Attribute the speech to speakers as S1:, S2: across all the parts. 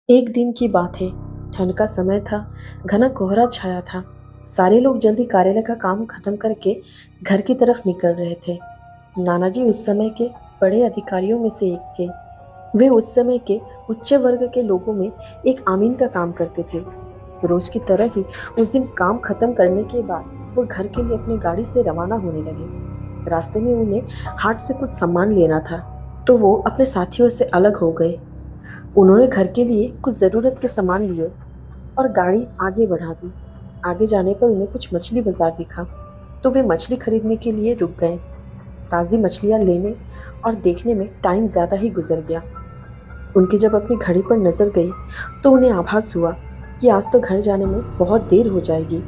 S1: एक दिन की बात है। ठंड का समय था। घना कोहरा छाया था। सारे लोग जल्दी कार्यालय का काम खत्म करके घर की तरफ निकल रहे थे। नाना जी उस समय के बड़े अधिकारियों में से एक थे। वे उस समय के उच्च वर्ग के लोगों में एक आमीन का काम करते थे। रोज की तरह ही उस दिन काम खत्म करने के बाद वो घर के लिए अपनी गाड़ी से रवाना होने लगे। रास्ते में उन्हें हाट से कुछ सामान लेना था, तो वो अपने साथियों से अलग हो गए। उन्होंने घर के लिए कुछ ज़रूरत के सामान लिए और गाड़ी आगे बढ़ा दी। आगे जाने पर उन्हें कुछ मछली बाजार दिखा, तो वे मछली खरीदने के लिए रुक गए। ताज़ी मछलियाँ लेने और देखने में टाइम ज़्यादा ही गुजर गया। उनकी जब अपनी घड़ी पर नज़र गई तो उन्हें आभास हुआ कि आज तो घर जाने में बहुत देर हो जाएगी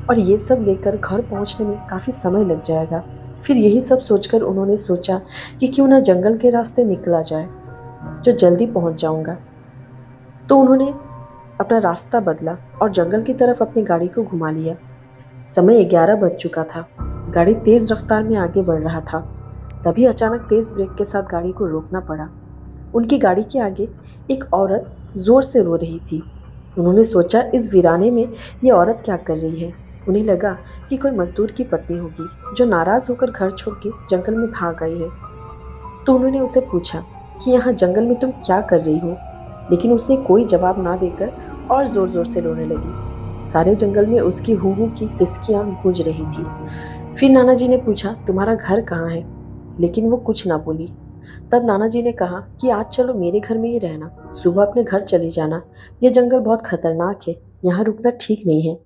S1: और ये सब लेकर घर पहुंचने में काफ़ी समय लग जाएगा। फिर यही सब सोचकर उन्होंने सोचा कि क्यों ना जंगल के रास्ते निकला जाए, जो जल्दी पहुंच जाऊंगा। तो उन्होंने अपना रास्ता बदला और जंगल की तरफ अपनी गाड़ी को घुमा लिया। समय 11 बज चुका था। गाड़ी तेज रफ्तार में आगे बढ़ रहा था। तभी अचानक तेज ब्रेक के साथ गाड़ी को रोकना पड़ा। उनकी गाड़ी के आगे एक औरत जोर से रो रही थी। उन्होंने सोचा, इस वीराने में ये औरत क्या कर रही है। उन्हें लगा कि कोई मजदूर की पत्नी होगी जो नाराज होकर घर छोड़ के जंगल में भाग आई है। तो उन्होंने उसे पूछा कि यहाँ जंगल में तुम क्या कर रही हो, लेकिन उसने कोई जवाब ना देकर और ज़ोर ज़ोर से रोने लगी। सारे जंगल में उसकी हू हू की सिसकियाँ गूंज रही थी। फिर नाना जी ने पूछा, तुम्हारा घर कहाँ है? लेकिन वो कुछ ना बोली। तब नाना जी ने कहा कि आज चलो मेरे घर में ही रहना, सुबह अपने घर चली जाना। यह जंगल बहुत खतरनाक है, यहाँ रुकना ठीक नहीं है।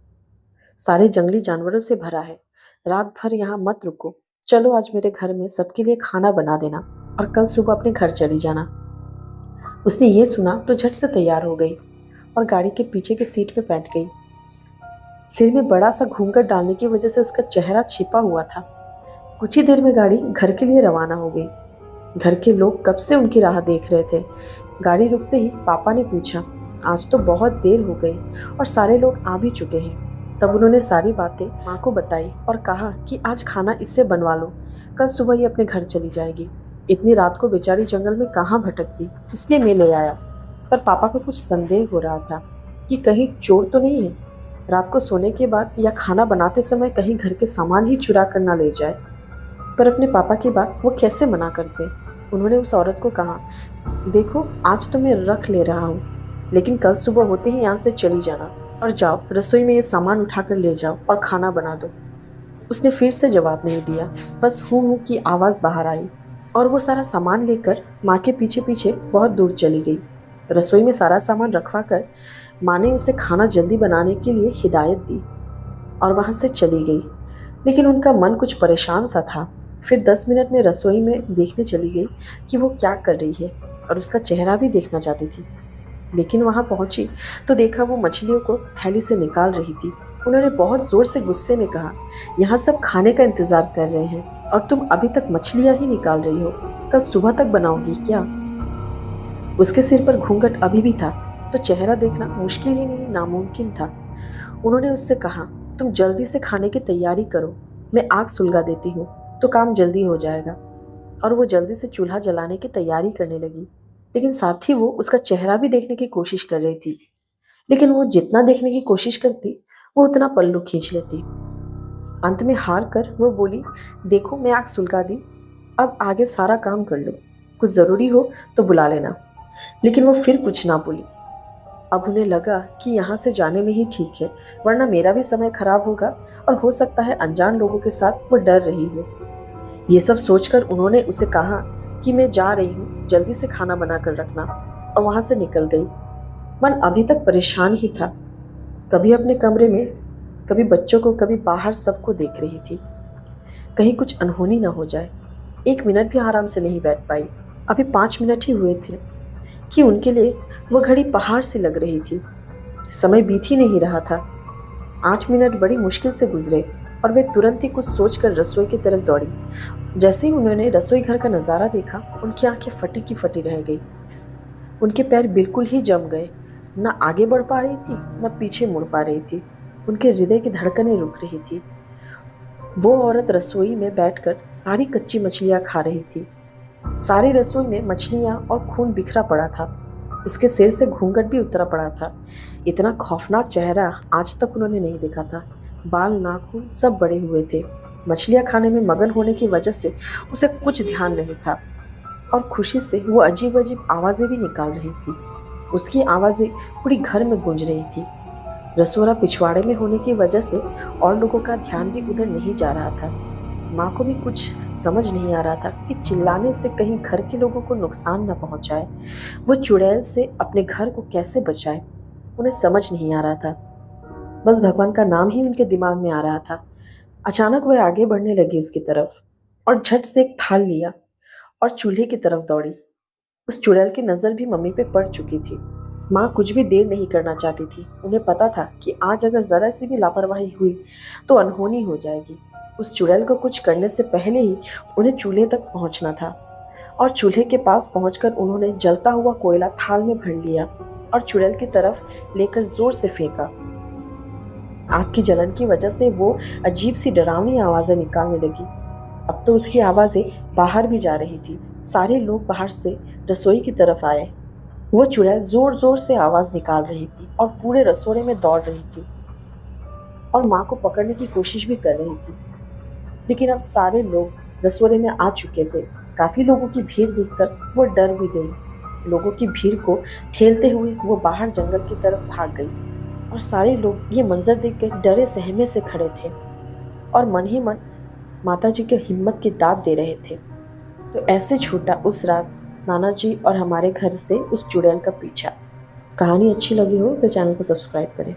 S1: सारे जंगली जानवरों से भरा है। रात भर यहाँ मत रुको। चलो आज मेरे घर में सबके लिए खाना बना देना और कल सुबह अपने घर चली जाना। उसने ये सुना तो झट से तैयार हो गई और गाड़ी के पीछे की सीट में बैठ गई। सिर में बड़ा सा घूंघट डालने की वजह से उसका चेहरा छिपा हुआ था। कुछ ही देर में गाड़ी घर के लिए रवाना हो गई। घर के लोग कब से उनकी राह देख रहे थे। गाड़ी रुकते ही पापा ने पूछा, आज तो बहुत देर हो गई और सारे लोग आ भी चुके हैं। तब उन्होंने सारी बातें माँ को बताई और कहा कि आज खाना इससे बनवा लो, कल सुबह ही अपने घर चली जाएगी। इतनी रात को बेचारी जंगल में कहाँ भटकती, इसलिए मैं ले आया। पर पापा को कुछ संदेह हो रहा था कि कहीं चोर तो नहीं है, रात को सोने के बाद या खाना बनाते समय कहीं घर के सामान ही चुरा कर ना ले जाए। पर अपने पापा की बात वो कैसे मना करते। उन्होंने उस औरत को कहा, देखो आज तो मैं रख ले रहा हूँ, लेकिन कल सुबह होते ही यहाँ से चली जाना और जाओ रसोई में ये सामान उठाकर ले जाओ और खाना बना दो। उसने फिर से जवाब नहीं दिया, बस हूँ हूँ की आवाज़ बाहर आई और वो सारा सामान लेकर माँ के पीछे पीछे बहुत दूर चली गई। रसोई में सारा सामान रखवा कर माँ ने उसे खाना जल्दी बनाने के लिए हिदायत दी और वहाँ से चली गई। लेकिन उनका मन कुछ परेशान सा था। फिर 10 मिनट में रसोई में देखने चली गई कि वो क्या कर रही है और उसका चेहरा भी देखना चाहती थी। लेकिन वहाँ पहुँची तो देखा वो मछलियों को थैली से निकाल रही थी। उन्होंने बहुत ज़ोर से गुस्से में कहा, यहाँ सब खाने का इंतज़ार कर रहे हैं और तुम अभी तक मछलियाँ ही निकाल रही हो, कल सुबह तक बनाओगी क्या? उसके सिर पर घूंघट अभी भी था, तो चेहरा देखना मुश्किल ही नहीं नामुमकिन था। उन्होंने उससे कहा, तुम जल्दी से खाने की तैयारी करो, मैं आग सुलगा देती हूँ तो काम जल्दी हो जाएगा। और वो जल्दी से चूल्हा जलाने की तैयारी करने लगी, लेकिन साथ ही वो उसका चेहरा भी देखने की कोशिश कर रही थी। लेकिन वो जितना देखने की कोशिश करती वो उतना पल्लू खींच लेती। अंत में हार कर वो बोली, देखो मैं आग सुलगा दी, अब आगे सारा काम कर लो, कुछ ज़रूरी हो तो बुला लेना। लेकिन वो फिर कुछ ना बोली। अब उन्हें लगा कि यहाँ से जाने में ही ठीक है, वरना मेरा भी समय खराब होगा और हो सकता है अनजान लोगों के साथ वो डर रही हो। ये सब सोचकर उन्होंने उसे कहा कि मैं जा रही हूँ, जल्दी से खाना बना कर रखना, और वहाँ से निकल गई। मन अभी तक परेशान ही था। कभी अपने कमरे में, कभी बच्चों को, कभी बाहर सबको देख रही थी, कहीं कुछ अनहोनी ना हो जाए। 1 मिनट भी आराम से नहीं बैठ पाई। अभी 5 मिनट ही हुए थे कि उनके लिए वह घड़ी पहाड़ से लग रही थी। समय बीत ही नहीं रहा था। 8 मिनट बड़ी मुश्किल से गुजरे और वे तुरंत ही कुछ सोचकर रसोई की तरफ दौड़ी। जैसे ही उन्होंने रसोई घर का नज़ारा देखा, उनकी आंखें फटी की फटी रह गई। उनके पैर बिल्कुल ही जम गए, न आगे बढ़ पा रही थी न पीछे मुड़ पा रही थी। उनके हृदय की धड़कनें रुक रही थी। वो औरत रसोई में बैठकर सारी कच्ची मछलियाँ खा रही थी। सारी रसोई में मछलियाँ और खून बिखरा पड़ा था। उसके सिर से घूंघट भी उतरा पड़ा था। इतना खौफनाक चेहरा आज तक उन्होंने नहीं देखा था। बाल, नाखून सब बड़े हुए थे। मछलियाँ खाने में मगन होने की वजह से उसे कुछ ध्यान नहीं था और खुशी से वो अजीब अजीब आवाज़ें भी निकाल रही थी। उसकी आवाज़ें पूरी घर में गूंज रही थी। रसोड़ा पिछवाड़े में होने की वजह से और लोगों का ध्यान भी उधर नहीं जा रहा था। माँ को भी कुछ समझ नहीं आ रहा था कि चिल्लाने से कहीं घर के लोगों को नुकसान न पहुंचाए। वो चुड़ैल से अपने घर को कैसे बचाए, उन्हें समझ नहीं आ रहा था। बस भगवान का नाम ही उनके दिमाग में आ रहा था। अचानक वह आगे बढ़ने लगी उसकी तरफ और झट से एक थाल लिया और चूल्हे की तरफ दौड़ी। उस चुड़ैल की नज़र भी मम्मी पे पड़ चुकी थी। माँ कुछ भी देर नहीं करना चाहती थी। उन्हें पता था कि आज अगर ज़रा सी भी लापरवाही हुई तो अनहोनी हो जाएगी। उस चुड़ैल को कुछ करने से पहले ही उन्हें चूल्हे तक पहुंचना था और चूल्हे के पास पहुंचकर उन्होंने जलता हुआ कोयला थाल में भर लिया और चुड़ैल की तरफ लेकर जोर से फेंका। आग की जलन की वजह से वो अजीब सी डरावनी आवाज़ें निकालने लगी। अब तो उसकी आवाज़ें बाहर भी जा रही थी। सारे लोग बाहर से रसोई की तरफ आए। वो चुड़ैल जोर जोर से आवाज़ निकाल रही थी और पूरे रसोड़े में दौड़ रही थी और माँ को पकड़ने की कोशिश भी कर रही थी। लेकिन अब सारे लोग रसोड़े में आ चुके थे। काफ़ी लोगों की भीड़ देखकर वो डर भी गई। लोगों की भीड़ को ठेलते हुए वो बाहर जंगल की तरफ भाग गई और सारे लोग ये मंजर देखकर डरे सहमे से खड़े थे और मन ही मन माता जी के हिम्मत की दाद दे रहे थे। तो ऐसे छूटा उस रात नाना जी और हमारे घर से उस चुड़ैल का पीछा। कहानी अच्छी लगी हो तो चैनल को सब्सक्राइब करें।